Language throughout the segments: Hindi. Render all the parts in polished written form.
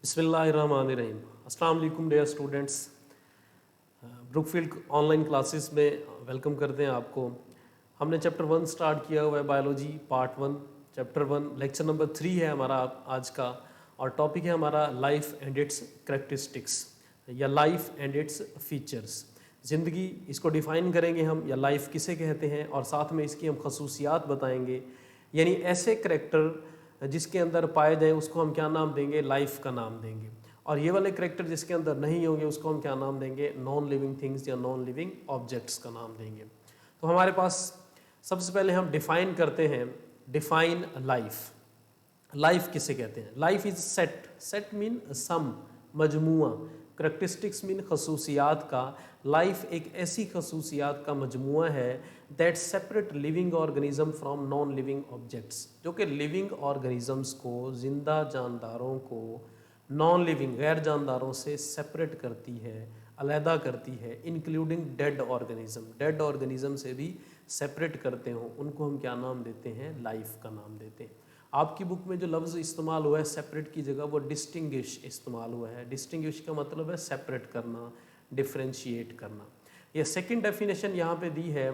बिस्मिल्लाहिर्रहमानिर्रहीम। अस्सलाम वालेकुम dear students. Brookfield online classes में वेलकम करते हैं आपको। हमने चैप्टर 1 स्टार्ट किया हुआ है, biology part 1। Chapter 1 lecture number 3 है हमारा आज का, और टॉपिक है हमारा लाइफ एंड इट्स करेक्टरिस्टिक्स या लाइफ एंड इट्स फीचर्स। ज़िंदगी, इसको डिफ़ाइन करेंगे हम, या लाइफ किसे कहते हैं, और साथ में इसकी हम खसूसियात बताएंगे। यानी ऐसे करेक्टर जिसके अंदर पाए जाए उसको हम क्या नाम देंगे, लाइफ का नाम देंगे। और ये वाले करेक्टर जिसके अंदर नहीं होंगे उसको हम क्या नाम देंगे, नॉन लिविंग थिंग्स या नॉन लिविंग ऑब्जेक्ट्स का नाम देंगे। तो हमारे पास सबसे पहले हम डिफाइन करते हैं, डिफाइन लाइफ। लाइफ किसे कहते हैं? Life is set, set mean sum, मजमुआ। करेक्टरिस्टिक्स मीन खसूसियात का। लाइफ एक ऐसी खसूसियात का मजमुआ है that separate living organism from non living objects, जो कि लिविंग ऑर्गेनिजम्स को, जिंदा जानदारों को नॉन लिविंग गैर जानदारों से सेपरेट करती है, अलहदा करती है, including dead organism. Dead organism से भी सेपरेट करते हो उनको हम क्या नाम देते हैं, लाइफ का नाम देते हैं। आपकी बुक में जो लफ्ज़ इस्तेमाल हुआ है सेपरेट की जगह, वो डिस्टिंग्विश इस्तेमाल हुआ है। डिस्टिंग्विश का मतलब है सेपरेट करना, डिफ्रेंशिएट करना। ये सेकंड डेफिनेशन यहाँ पे दी है,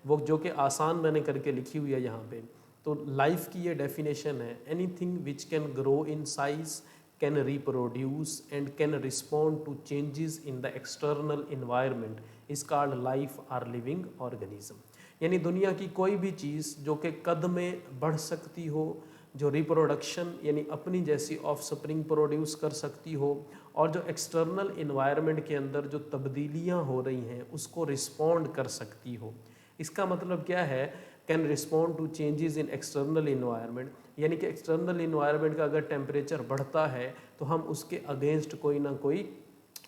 वो जो कि आसान मैंने करके लिखी हुई है यहाँ पे। तो लाइफ की ये डेफिनेशन है, anything which can grow in size, can reproduce and can respond to changes in the external environment is called life or living organism. यानी दुनिया की कोई भी चीज़ जो कि कद में बढ़ सकती हो, जो रिप्रोडक्शन यानी अपनी जैसी ऑफ स्प्रिंग प्रोड्यूस कर सकती हो, और जो एक्सटर्नल इन्वायरमेंट के अंदर जो तब्दीलियां हो रही हैं उसको रिस्पॉन्ड कर सकती हो। इसका मतलब क्या है, can respond to changes in external environment, यानी कि एक्सटर्नल इन्वायरमेंट का अगर टेम्परेचर बढ़ता है तो हम उसके अगेंस्ट कोई ना कोई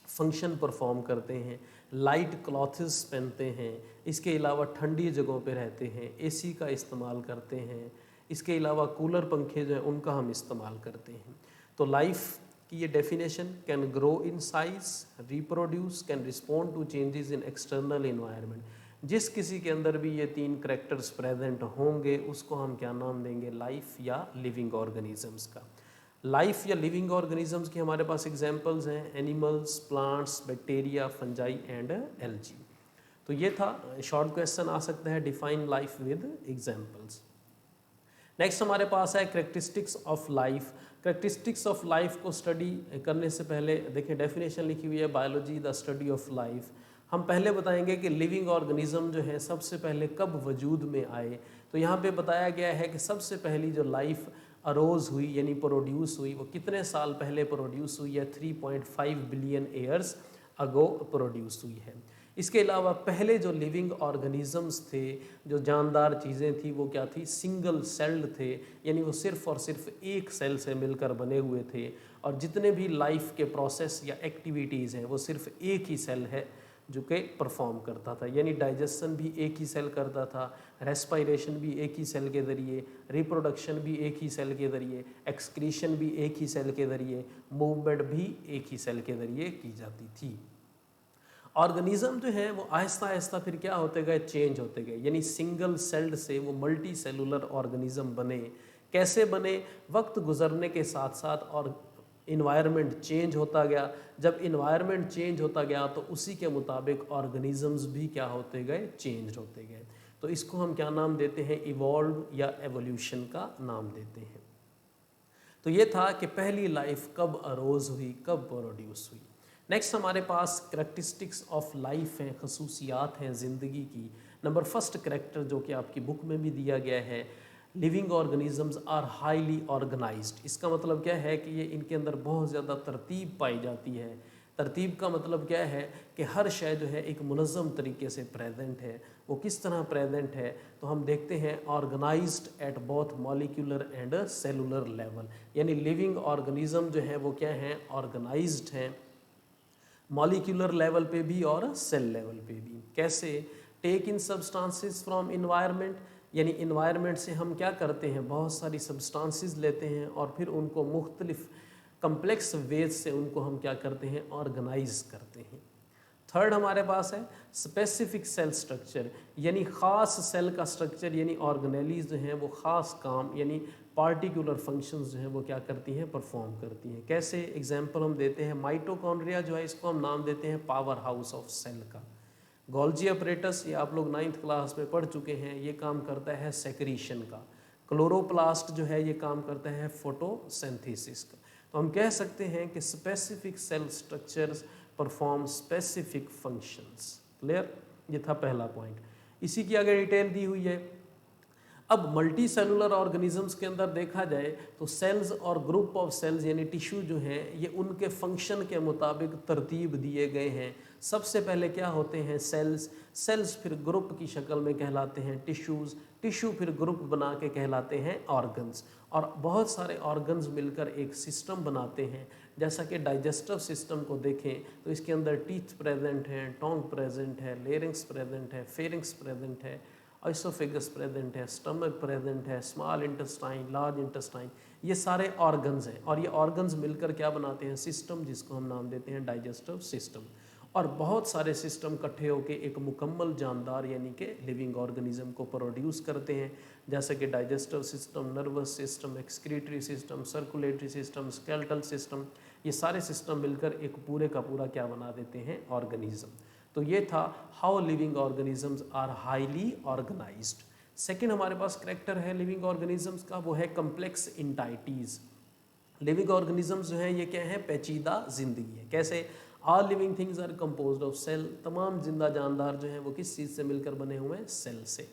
फंक्शन परफॉर्म करते हैं। लाइट क्लॉथ्स पहनते हैं, इसके अलावा ठंडी जगहों पे रहते हैं, एसी का इस्तेमाल करते हैं, इसके अलावा कूलर पंखे जो हैं उनका हम इस्तेमाल करते हैं। तो लाइफ की ये definition, can grow in size, reproduce, can respond to changes in external environment. जिस किसी के अंदर भी ये तीन करेक्टर्स प्रेजेंट होंगे उसको हम क्या नाम देंगे, लाइफ या लिविंग ऑर्गेनिजम्स का। लाइफ या लिविंग ऑर्गेनिजम्स की हमारे पास एग्जांपल्स हैं, animals, plants, bacteria, fungi and algae. तो ये था, शॉर्ट क्वेश्चन आ सकता है, define life with examples. Next हमारे पास है characteristics of life. Characteristics of life को स्टडी करने से पहले देखिए डेफिनेशन लिखी हुई है, biology the study of life. हम पहले बताएंगे कि लिविंग ऑर्गेनिज्म जो है सबसे पहले कब वजूद में आए। तो यहाँ पे बताया गया है कि सबसे पहली जो लाइफ अरोज हुई यानी प्रोड्यूस हुई, वो कितने साल पहले प्रोड्यूस हुई है, 3.5 बिलियन ईयर्स अगो प्रोड्यूस हुई है। इसके अलावा पहले जो लिविंग ऑर्गेनिजम्स थे, जो जानदार चीज़ें थी, वो क्या थी, सिंगल सेल्ड थे, यानी वो सिर्फ और सिर्फ एक सेल से मिलकर बने हुए थे। और जितने भी लाइफ के प्रोसेस या एक्टिविटीज़ हैं वो सिर्फ एक ही सेल है जो कि परफॉर्म करता था। यानी डाइजेशन भी एक ही सेल करता था, रेस्पायरेशन भी एक ही सेल के ज़रिए, रिप्रोडक्शन भी एक ही सेल के ज़रिए, एक्सक्रीशन भी एक ही सेल के ज़रिए, मूवमेंट भी एक ही सेल के ज़रिए की जाती थी। ऑर्गेनिज्म जो है वो आहिस्ता आहिस्ता फिर क्या होते गए, चेंज होते गए, यानी सिंगल सेल्ड से वो मल्टी सेलुलर ऑर्गेनिज्म बने। कैसे बने, वक्त गुजरने के साथ साथ और इन्वायरमेंट चेंज होता गया। जब इन्वायरमेंट चेंज होता गया तो उसी के मुताबिक ऑर्गेनिजम्स भी क्या होते गए, चेंज होते गए। तो इसको हम क्या नाम देते हैं, इवॉल्व या एवोल्यूशन का नाम देते हैं। तो ये था कि पहली लाइफ कब अरोज हुई, कब प्रोड्यूस हुई। नेक्स्ट हमारे पास करेक्टरिस्टिक्स ऑफ लाइफ हैं, खसूसियात हैं ज़िंदगी की। नंबर फर्स्ट करेक्टर जो कि आपकी बुक में भी दिया गया है, living organisms are highly organised. इसका मतलब क्या है कि ये इनके अंदर बहुत ज़्यादा तरतीब पाई जाती है। तरतीब का मतलब क्या है कि हर शय जो है एक मुनज़्ज़म तरीके से प्रेजेंट है। वो किस तरह प्रेजेंट है, तो हम देखते हैं organised at both molecular and cellular level. यानी लिविंग ऑर्गेनिज्म जो है वो क्या है, ऑर्गेनाइज्ड हैं, मॉलिक्यूलर लेवल पे भी और सेल लेवल पे भी। कैसे, take in substances from environment, यानी इन्वायरमेंट से हम क्या करते हैं, बहुत सारी सब्सटेंसेस लेते हैं और फिर उनको मुख्तलिफ कम्प्लेक्स वेज से उनको हम क्या करते हैं, ऑर्गेनाइज करते हैं। थर्ड हमारे पास है स्पेसिफिक सेल स्ट्रक्चर, यानी ख़ास सेल का स्ट्रक्चर, यानी ऑर्गेनेलीज जो हैं वो ख़ास काम यानी पार्टिकुलर फंक्शंस जो हैं वो क्या करती हैं, परफॉर्म करती हैं। कैसे, एग्जाम्पल हम देते हैं, माइटोकॉन्ड्रिया जो है इसको हम नाम देते हैं पावर हाउस ऑफ सेल का। गोल्जी अपरेटस, ये आप लोग 9th क्लास में पढ़ चुके हैं, ये काम करता है सेक्रीशन का। क्लोरोप्लास्ट जो है ये काम करता है फोटोसिंथेसिस का। तो हम कह सकते हैं कि specific cell structures perform specific functions. Clear, ये था पहला पॉइंट। इसी की आगे डिटेल दी हुई है। अब मल्टी सेलुलर ऑर्गेनिजम्स के अंदर देखा जाए तो सेल्स और ग्रुप ऑफ सेल्स यानी टिश्यू जो हैं ये उनके फंक्शन के मुताबिक तरतीब दिए गए हैं। सबसे पहले क्या होते हैं, सेल्स, सेल्स फिर ग्रुप की शक्ल में कहलाते हैं टिश्यूज़, टिश्यू फिर ग्रुप बना के कहलाते हैं ऑर्गन्स, और बहुत सारे ऑर्गन्स मिलकर एक सिस्टम बनाते हैं। जैसा कि डाइजेस्टिव सिस्टम को देखें तो इसके अंदर टीथ प्रेजेंट हैं, टोंग प्रेजेंट है, लेरिंग्स प्रेजेंट है, फेरिंग्स प्रेजेंट है, आइसोफेगस प्रेजेंट है, स्टमक प्रेजेंट है, स्मॉल इंटेस्टाइन, लार्ज इंटेस्टाइन, ये सारे ऑर्गन्स हैं। और ये ऑर्गन्स मिलकर क्या बनाते हैं, सिस्टम, जिसको हम नाम देते हैं डाइजेस्टिव सिस्टम। और बहुत सारे सिस्टम इकट्ठे होकर एक मुकम्मल जानदार यानी कि लिविंग ऑर्गेनिज्म को प्रोड्यूस करते हैं। जैसे कि digestive system, nervous system, excretory system, circulatory system, skeletal system, ये सारे सिस्टम मिलकर एक पूरे का पूरा क्या बना देते हैं, ऑर्गेनिज्म। तो ये था how living organisms are highly organised. Second हमारे पास करेक्टर है लिविंग ऑर्गेनिजम्स का, वो है कम्प्लेक्स इंटाइटीज। लिविंग ऑर्गेनिजम्स जो है ये क्या है, पेचीदा जिंदगी है। कैसे, all living things are composed of cell, तमाम जिंदा जानदार जो हैं वो किस चीज़ से मिलकर बने हुए हैं, सेल से।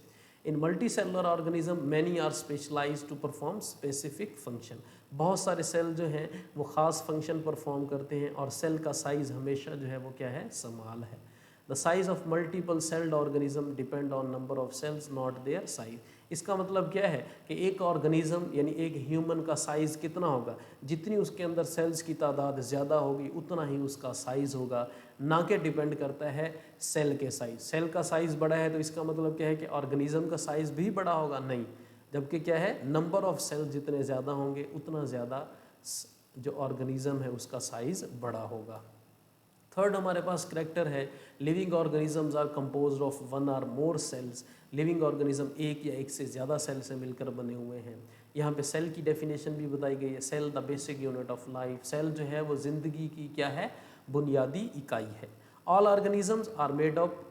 In multi cellular organism many are specialise to perform specific function. बहुत सारे सेल जो हैं वो ख़ास फंक्शन परफॉर्म करते हैं, और सेल का साइज़ हमेशा जो है वो क्या है, समाल है। The size of multiple celled organism depend on number of cells, not their size. इसका मतलब क्या है कि एक ऑर्गेनिज्म यानी एक ह्यूमन का साइज़ कितना होगा, जितनी उसके अंदर सेल्स की तादाद ज़्यादा होगी उतना ही उसका साइज़ होगा, ना कि डिपेंड करता है सेल के साइज़। सेल का साइज़ बड़ा है तो इसका मतलब क्या है कि ऑर्गेनिज्म का साइज़ भी बड़ा होगा, नहीं। जबकि क्या है, नंबर ऑफ सेल्स जितने ज़्यादा होंगे उतना ज़्यादा जो ऑर्गेनिज्म है उसका साइज़ बड़ा होगा। थर्ड हमारे पास करेक्टर है living organisms are composed of one or more cells. Living organism एक या एक से ज़्यादा सेल से मिलकर बने हुए हैं। यहाँ पे सेल की डेफिनेशन भी बताई गई है, cell the basic unit of life. Cell जो है वो ज़िंदगी की क्या है, बुनियादी इकाई है। All organisms are made up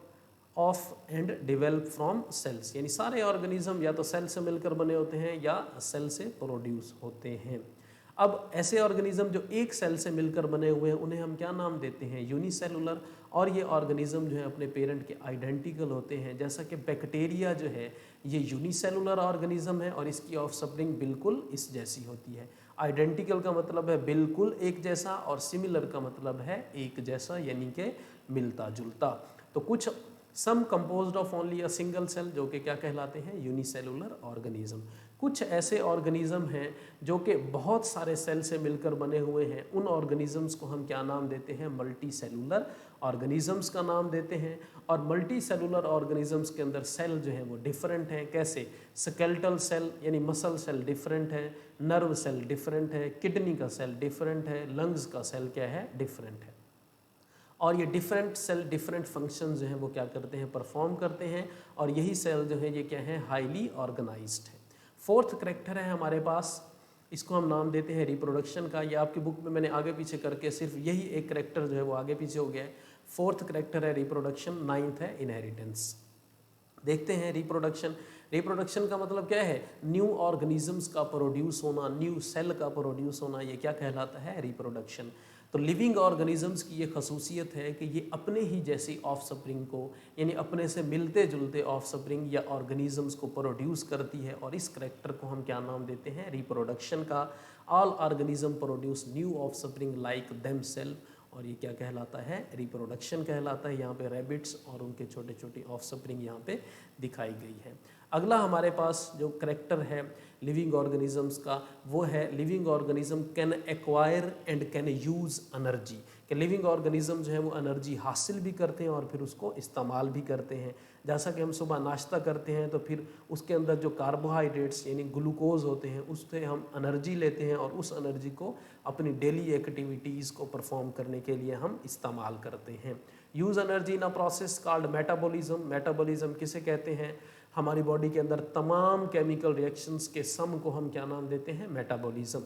of and develop from cells, यानी सारे ऑर्गेनिज्म या तो सेल से मिलकर बने होते हैं या सेल से प्रोड्यूस होते हैं। अब ऐसे ऑर्गेनिज्म जो एक सेल से मिलकर बने हुए हैं उन्हें हम क्या नाम देते हैं, यूनिसेलुलर। और ये ऑर्गेनिज्म जो है अपने पेरेंट के आइडेंटिकल होते हैं। जैसा कि बैक्टीरिया जो है ये यूनिसेलुलर ऑर्गेनिज्म है और इसकी ऑफस्प्रिंग बिल्कुल इस जैसी होती है। आइडेंटिकल का मतलब है बिल्कुल एक जैसा, और सिमिलर का मतलब है एक जैसा यानी कि मिलता जुलता। तो कुछ some composed of only a single cell जो कि क्या कहलाते हैं, यूनिसेलुलर ऑर्गेनिज्म। कुछ ऐसे ऑर्गेनिज्म हैं जो कि बहुत सारे सेल से मिलकर बने हुए हैं, उन ऑर्गेनिजम्स को हम क्या नाम देते हैं, मल्टी सेलुलर ऑर्गेनिजम्स का नाम देते हैं। और मल्टी सेलुलर ऑर्गेनिजम्स के अंदर सेल जो है वो डिफरेंट हैं। कैसे, स्केलेटल सेल यानी मसल सेल डिफरेंट है, नर्व सेल डिफरेंट है, किडनी का सेल डिफरेंट है, लंग्स का सेल क्या है, डिफरेंट है। और ये डिफरेंट सेल डिफरेंट फंक्शन जो हैं वो क्या करते हैं, परफॉर्म करते हैं। और यही सेल जो है ये क्या है, हाईली ऑर्गेनाइज्ड है। फोर्थ करेक्टर है हमारे पास, इसको हम नाम देते हैं रिप्रोडक्शन का। ये आपकी बुक में मैंने आगे पीछे करके सिर्फ यही एक करेक्टर जो है वो आगे पीछे हो गया है। फोर्थ करेक्टर है रिप्रोडक्शन, नाइन्थ है इनहेरिटेंस। देखते हैं रिप्रोडक्शन। रिप्रोडक्शन का मतलब क्या है, न्यू ऑर्गेनिजम्स का प्रोड्यूस होना, न्यू सेल का प्रोड्यूस होना, ये क्या कहलाता है, रिप्रोडक्शन। तो लिविंग ऑर्गेनिजम्स की ये खसूसियत है कि ये अपने ही जैसी ऑफस्प्रिंग को यानी अपने से मिलते जुलते ऑफस्प्रिंग या ऑर्गेनिजम्स को प्रोड्यूस करती है। और इस करेक्टर को हम क्या नाम देते हैं, रिप्रोडक्शन का। All organism produce new offspring like them self, और ये क्या कहलाता है, रिप्रोडक्शन कहलाता है। यहाँ पे रैबिट्स और उनके छोटे छोटे ऑफस्प्रिंग यहाँ पे दिखाई गई है। अगला हमारे पास जो करेक्टर है लिविंग ऑर्गेनिजम्स का वो है living organism can acquire and can use energy. कि लिविंग ऑर्गेनिज्म जो है वो एनर्जी हासिल भी करते हैं और फिर उसको इस्तेमाल भी करते हैं। जैसा कि हम सुबह नाश्ता करते हैं तो फिर उसके अंदर जो कार्बोहाइड्रेट्स यानी ग्लूकोज होते हैं उससे हम एनर्जी लेते हैं और उस एनर्जी को अपनी डेली एक्टिविटीज़ को परफॉर्म करने के लिए हम इस्तेमाल करते हैं। Use energy in a process called metabolism. Metabolism किसे कहते हैं, हमारी बॉडी के अंदर तमाम केमिकल रिएक्शंस के सम को हम क्या नाम देते हैं? मेटाबॉलिज्म।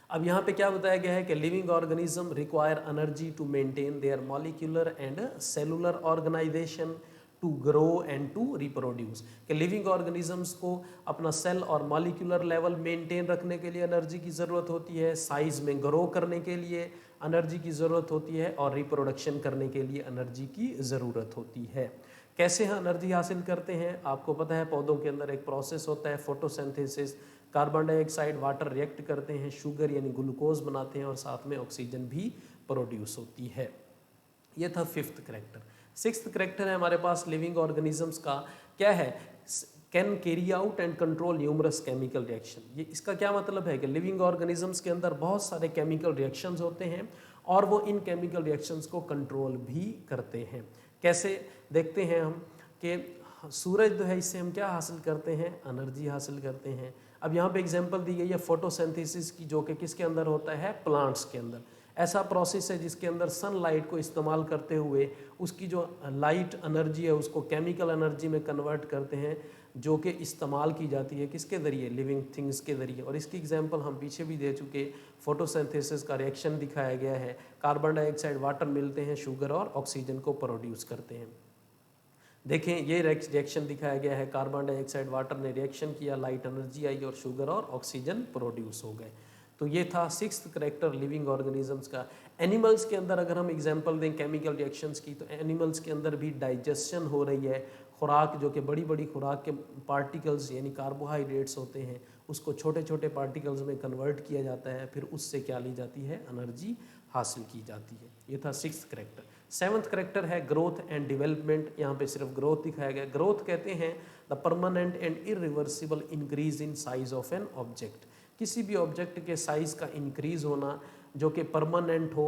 अब यहाँ पे क्या बताया गया है कि living organism require energy to maintain their molecular and cellular organisation, to grow and to reproduce. कि लिविंग ऑर्गेनिजम्स को अपना सेल और मॉलिक्यूलर लेवल मेंटेन रखने के लिए एनर्जी की ज़रूरत होती है, साइज में ग्रो करने के लिए एनर्जी की ज़रूरत होती है, और रिप्रोडक्शन करने के लिए एनर्जी की ज़रूरत होती है। कैसे हम एनर्जी हासिल करते हैं? आपको पता है पौधों के अंदर एक प्रोसेस होता है photosynthesis. Carbon dioxide water react करते हैं, शुगर यानी ग्लूकोज बनाते हैं, और साथ में ऑक्सीजन भी प्रोड्यूस होती है। ये था फिफ्थ करेक्टर। सिक्स्थ करेक्टर है हमारे पास लिविंग ऑर्गेनिजम्स का, क्या है? Can carry out and control numerous chemical reaction. ये इसका क्या मतलब है कि लिविंग ऑर्गेनिजम्स के अंदर बहुत सारे केमिकल रिएक्शंस होते हैं और वो इन केमिकल रिएक्शंस को कंट्रोल भी करते हैं। कैसे? देखते हैं हम कि सूरज जो है, इससे हम क्या हासिल करते हैं? एनर्जी हासिल करते हैं। अब यहाँ पे एग्जांपल दी गई है फोटोसिंथेसिस की, जो कि किसके अंदर होता है? प्लांट्स के अंदर। ऐसा प्रोसेस है जिसके अंदर सनलाइट को इस्तेमाल करते हुए उसकी जो लाइट एनर्जी है उसको केमिकल एनर्जी में कन्वर्ट करते हैं, जो कि इस्तेमाल की जाती है किसके ज़रिए? लिविंग थिंग्स के ज़रिए। और इसकी एग्जांपल हम पीछे भी दे चुके, फोटोसिंथेसिस का रिएक्शन दिखाया गया है। कार्बन डाइऑक्साइड वाटर मिलते हैं, शुगर और ऑक्सीजन को प्रोड्यूस करते हैं। देखें ये रिएक्शन दिखाया गया है, कार्बन डाइऑक्साइड वाटर ने रिएक्शन किया, लाइट एनर्जी आई और शुगर और ऑक्सीजन प्रोड्यूस हो गए। तो ये था सिक्स्थ करेक्टर लिविंग ऑर्गेनिजम्स का। एनिमल्स के अंदर अगर हम एग्जांपल दें केमिकल रिएक्शंस की, तो एनिमल्स के अंदर भी डाइजेशन हो रही है। खुराक, जो कि बड़ी बड़ी खुराक के पार्टिकल्स यानी कार्बोहाइड्रेट्स होते हैं, उसको छोटे छोटे पार्टिकल्स में कन्वर्ट किया जाता है, फिर उससे क्या ली जाती है? एनर्जी हासिल की जाती है। ये था सिक्स्थ करेक्टर। सेवंथ करेक्टर है ग्रोथ एंड डेवलपमेंट। यहाँ पे सिर्फ ग्रोथ दिखाया गया। ग्रोथ कहते हैं the permanent and irreversible increase in size of an object. किसी भी ऑब्जेक्ट के साइज का इंक्रीज होना जो कि परमानेंट हो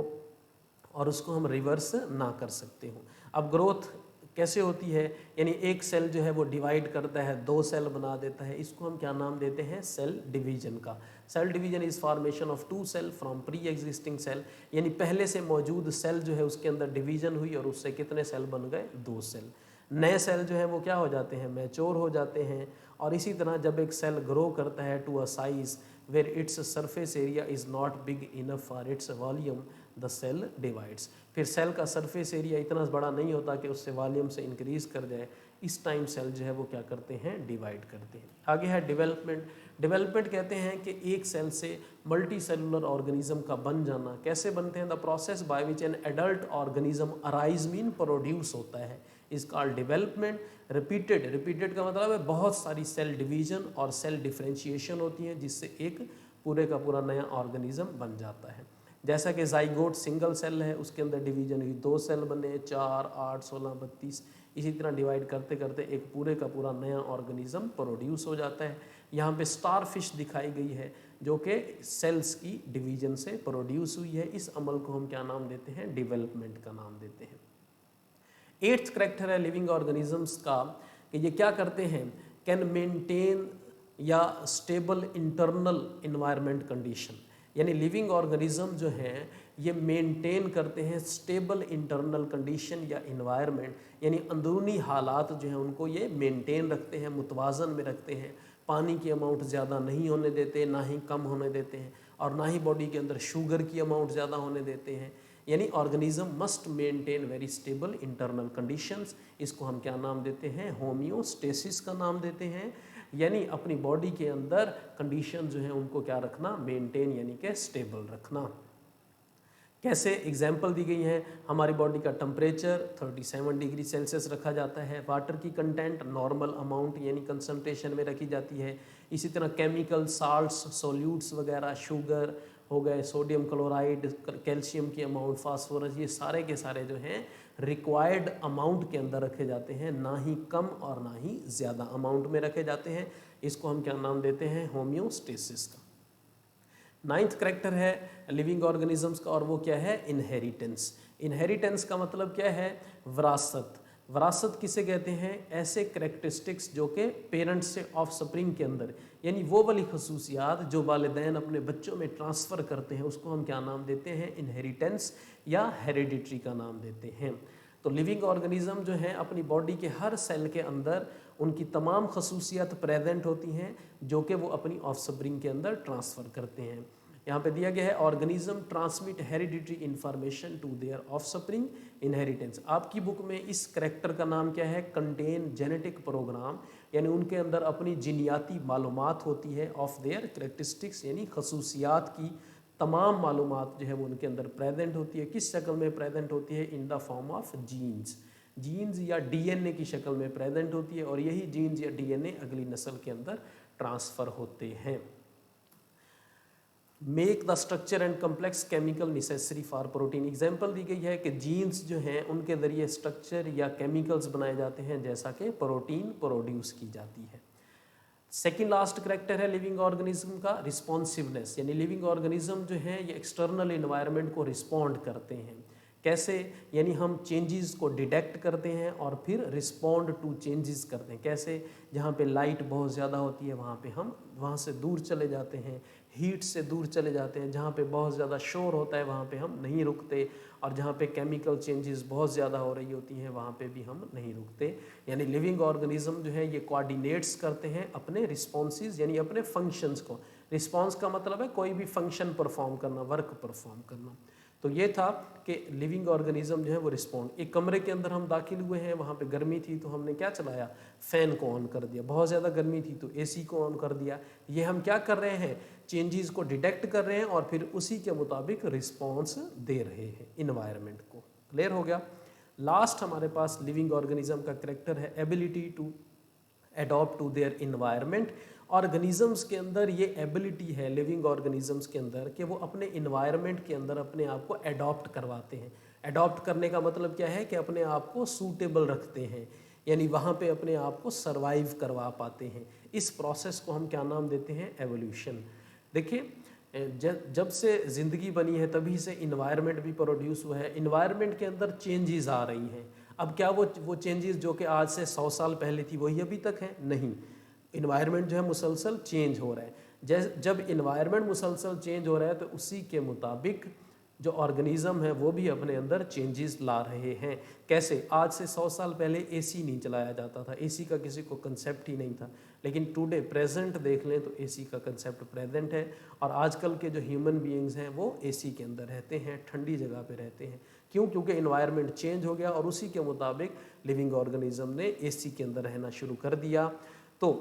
और उसको हम रिवर्स ना कर सकते हो। अब ग्रोथ कैसे होती है? यानी एक सेल जो है वो डिवाइड करता है, दो सेल बना देता है, इसको हम क्या नाम देते हैं? सेल डिवीजन का। Cell division is formation of two cell from pre existing cell. यानी पहले से मौजूद सेल जो है उसके अंदर डिवीजन हुई और उससे कितने सेल बन गए? दो सेल। नए सेल जो है वो क्या हो जाते हैं? मैच्योर हो जाते हैं। और इसी तरह जब एक सेल ग्रो करता है to a size where its surface area is not big enough for its volume, the cell divides. फिर सेल का सरफेस एरिया इतना बड़ा नहीं होता कि उससे वॉल्यूम से इंक्रीज कर जाए, इस टाइम सेल जो है वो क्या करते हैं? डिवाइड करते हैं। आगे है डेवलपमेंट। डेवलपमेंट कहते हैं कि एक सेल से मल्टी सेलुलर ऑर्गेनिज्म का बन जाना। कैसे बनते हैं? The process by which an adult organism arise mean produce होता है, इज कॉल्ड डेवलपमेंट। रिपीटेड का मतलब है बहुत सारी सेल डिवीजन और सेल डिफ्रेंशिएशन होती हैं, जिससे एक पूरे का पूरा नया ऑर्गेनिज्म बन जाता है। जैसा कि जाइगोट सिंगल सेल है, उसके अंदर डिवीजन हुई, दो सेल बने, 4, 8, 16, 32, इसी तरह डिवाइड करते करते एक पूरे का पूरा नया ऑर्गेनिज्म प्रोड्यूस हो जाता है। यहाँ पे स्टार फिश दिखाई गई है जो कि सेल्स की डिवीजन से प्रोड्यूस हुई है। इस अमल को हम क्या नाम देते हैं? डेवलपमेंट का नाम देते हैं। एट्थ करेक्टर है लिविंग ऑर्गेनिजम्स का कि ये क्या करते हैं? कैन मेंटेन या स्टेबल इंटरनल इन्वायरमेंट कंडीशन। यानी लिविंग ऑर्गेनिज्म जो हैं ये मेंटेन करते हैं स्टेबल इंटरनल कंडीशन या इन्वायरमेंट, यानी अंदरूनी हालात जो हैं उनको ये मेंटेन रखते हैं, मुतवाज़न में रखते हैं। पानी की अमाउंट ज़्यादा नहीं होने देते, ना ही कम होने देते हैं, और ना ही बॉडी के अंदर शुगर की अमाउंट ज़्यादा होने देते हैं। यानी organism must maintain very stable internal conditions. इसको हम क्या नाम देते हैं? होमियोस्टेसिस का नाम देते हैं। यानी अपनी बॉडी के अंदर कंडीशन जो है उनको क्या रखना? मेंटेन, यानी कि स्टेबल रखना। कैसे? एग्जाम्पल दी गई है। हमारी बॉडी का टेम्परेचर 37 डिग्री सेल्सियस रखा जाता है। वाटर की कंटेंट नॉर्मल अमाउंट यानी कंसंट्रेशन में रखी जाती है। इसी तरह केमिकल साल्ट्स, सोल्यूट्स वगैरह, शुगर हो गए, सोडियम क्लोराइड, कैल्शियम की अमाउंट, फास्फोरस, ये सारे के सारे जो हैं रिक्वायर्ड अमाउंट के अंदर रखे जाते हैं, ना ही कम और ना ही ज़्यादा अमाउंट में रखे जाते हैं। इसको हम क्या नाम देते हैं? होमियोस्टेसिस का। नाइन्थ करेक्टर है लिविंग ऑर्गेनिजम्स का, और वो क्या है? इनहेरिटेंस। इनहेरिटेंस का मतलब क्या है? विरासत। विरासत किसे कहते हैं? ऐसे करेक्टरिस्टिक्स जो कि पेरेंट्स से ऑफस्प्रिंग के अंदर, यानी वो वाली खसूसियात जो वालिदैन अपने बच्चों में ट्रांसफ़र करते हैं, उसको हम क्या नाम देते हैं? इनहेरिटेंस या हेरिडिटरी का नाम देते हैं। तो लिविंग ऑर्गेनिज्म जो है अपनी बॉडी के हर सेल के अंदर उनकी तमाम खसूसियात प्रेजेंट होती हैं जो कि वो अपनी ऑफस्प्रिंग के अंदर ट्रांसफ़र करते हैं। यहाँ पे दिया गया है organism transmit hereditary information to their offspring inheritance. आपकी बुक में इस करैक्टर का नाम क्या है? कंटेन जेनेटिक प्रोग्राम, यानी उनके अंदर अपनी जीनियाती मालूमात होती है ऑफ देयर करेक्टरिस्टिक्स, यानी खसूसियात की तमाम मालूमात जो है वो उनके अंदर प्रेजेंट होती है। किस शक्ल में प्रेजेंट होती है? In the form of genes, genes या डीएनए की शक्ल में प्रेजेंट होती है, और यही जीन्स या डीएनए अगली नस्ल के अंदर ट्रांसफ़र होते हैं। Make the structure and complex chemical necessary for protein. Example दी गई है कि जीन्स जो हैं उनके ज़रिए स्ट्रक्चर या केमिकल्स बनाए जाते हैं जैसा कि प्रोटीन प्रोड्यूस की जाती है। सेकेंड लास्ट करैक्टर है लिविंग ऑर्गेनिज्म का रिस्पॉन्सिवनेस, यानी लिविंग ऑर्गेनिज्म जो है ये एक्सटर्नल इन्वायरमेंट को रिस्पॉन्ड करते हैं। कैसे? यानी हम चेंजेस को डिटेक्ट करते हैं और फिर रिस्पॉन्ड टू चेंजेस करते हैं। कैसे? जहाँ पे लाइट बहुत ज़्यादा होती है वहाँ पे हम वहाँ से दूर चले जाते हैं, हीट से दूर चले जाते हैं। जहाँ पे बहुत ज़्यादा शोर होता है वहाँ पे हम नहीं रुकते, और जहाँ पे केमिकल चेंजेस बहुत ज़्यादा हो रही होती हैं वहाँ पे भी हम नहीं रुकते। यानी लिविंग ऑर्गेनिज्म जो है ये कोऑर्डिनेट्स करते हैं अपने रिस्पॉन्सेज, यानी अपने फंक्शंस को। रिस्पॉन्स का मतलब है कोई भी फंक्शन परफॉर्म करना, वर्क परफॉर्म करना। तो ये था कि लिविंग ऑर्गेनिज्म जो है वो रिस्पॉन्ड। एक कमरे के अंदर हम दाखिल हुए हैं, वहाँ पे गर्मी थी तो हमने क्या चलाया? फ़ैन को ऑन कर दिया। बहुत ज़्यादा गर्मी थी तो एसी को ऑन कर दिया। ये हम क्या कर रहे हैं? चेंजेस को डिटेक्ट कर रहे हैं और फिर उसी के मुताबिक रिस्पॉन्स दे रहे हैं इन्वायरमेंट को। क्लियर हो गया? लास्ट हमारे पास लिविंग ऑर्गेनिज्म का करैक्टर है ability to adapt to their environment. Organisms के अंदर ये एबिलिटी है लिविंग ऑर्गेनिजम्स के अंदर कि वो अपने इन्वायरमेंट के अंदर अपने आप को अडॉप्ट करवाते हैं। अडॉप्ट करने का मतलब क्या है? कि अपने आप को सूटेबल रखते हैं, यानी वहाँ पे अपने आप को सर्वाइव करवा पाते हैं। इस प्रोसेस को हम क्या नाम देते हैं? एवोल्यूशन। देखिए, जब से ज़िंदगी बनी है तभी से इन्वायरमेंट भी प्रोड्यूस हुआ है। इन्वायरमेंट के अंदर चेंजेस आ रही हैं। अब क्या वो चेंजेस जो कि आज से 100 साल पहले थी वही अभी तक है? नहीं, इन्वायरमेंट जो है मुसलसल चेंज हो रहा है। जब इन्वायरमेंट मुसलसल चेंज हो रहा है तो उसी के मुताबिक जो ऑर्गेनिज्म है वो भी अपने अंदर चेंजेस ला रहे हैं। कैसे? आज से 100 साल पहले एसी नहीं चलाया जाता था, एसी का किसी को कंसेप्ट ही नहीं था, लेकिन टुडे प्रेजेंट देख लें तो एसी का कंसेप्ट प्रेजेंट है। और आजकल के जो ह्यूमन बीइंग्स हैं वो एसी के अंदर रहते हैं, ठंडी जगह पे रहते हैं। क्यों? क्योंकि इन्वायरमेंट चेंज हो गया और उसी के मुताबिक लिविंग ऑर्गेनिज्म ने एसी के अंदर रहना शुरू कर दिया। तो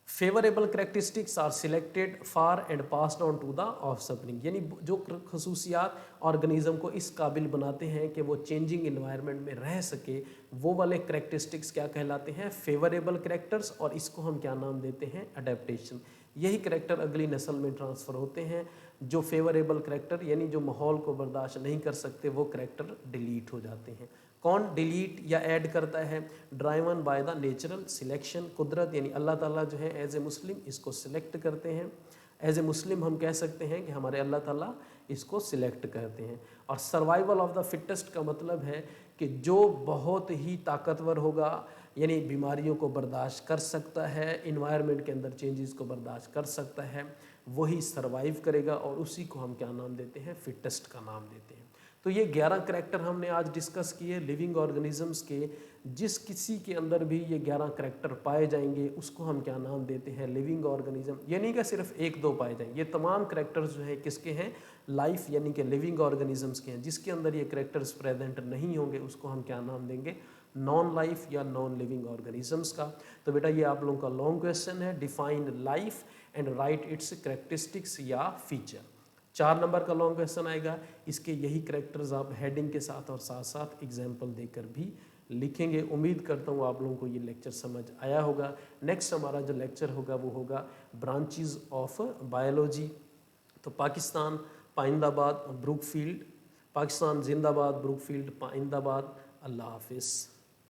favourable characteristics are selected for and passed on to the offspring, यानी जो खसूसियात ऑर्गेनिज्म को इस काबिल बनाते हैं कि वो चेंजिंग इन्वायरमेंट में रह सके, वो वाले करेक्टरिस्टिक्स क्या कहलाते हैं? Favourable characters. और इसको हम क्या नाम देते हैं? अडेप्टेशन। यही करेक्टर अगली नस्ल में ट्रांसफ़र होते हैं। जो फेवरेबल करेक्टर यानी जो माहौल को बर्दाश्त नहीं कर सकते वो करेक्टर डिलीट हो जाते हैं। कौन डिलीट या ऐड करता है? Driven by the natural selection, कुदरत, यानी अल्लाह ताला जो है एज ए मुस्लिम इसको सिलेक्ट करते हैं। एज ए मुस्लिम हम कह सकते हैं कि हमारे अल्लाह ताला इसको सिलेक्ट करते हैं। और सर्वाइवल ऑफ द फिटेस्ट का मतलब है कि जो बहुत ही ताकतवर होगा, यानी बीमारियों को बर्दाश्त कर सकता है, इन्वायरमेंट के अंदर चेंजेस को बर्दाश्त कर सकता है, वही सर्वाइव करेगा, और उसी को हम क्या नाम देते हैं? फिटेस्ट का नाम देते हैं। तो ये 11 करैक्टर हमने आज डिस्कस किए लिविंग ऑर्गेनिजम्स के। जिस किसी के अंदर भी ये 11 करैक्टर पाए जाएंगे उसको हम क्या नाम देते हैं? Living organism. ये नहीं कि सिर्फ 1-2 पाए जाएंगे, ये तमाम करैक्टर्स जो है किसके हैं? लाइफ यानी कि लिविंग ऑर्गेनिजम्स के हैं। जिसके अंदर ये करैक्टर्स प्रेजेंट नहीं होंगे उसको हम क्या नाम देंगे? नॉन लाइफ या नॉन लिविंग ऑर्गेनिजम्स का। तो बेटा ये आप लोगों का लॉन्ग क्वेश्चन है, define life and right it's characteristics या फीचर। 4 नंबर का लॉन्ग क्वेश्चन आएगा। इसके यही करैक्टर्स आप हेडिंग के साथ और साथ साथ एग्जाम्पल देकर भी लिखेंगे। उम्मीद करता हूँ आप लोगों को ये लेक्चर समझ आया होगा। नेक्स्ट हमारा जो लेक्चर होगा वो होगा ब्रांचेस ऑफ बायोलॉजी। तो पाकिस्तान पाइंदाबाद ब्रुकफील्ड, पाकिस्तान जिंदाबाद, ब्रुकफील्ड पाइंदाबाद। अल्लाह हाफिज़।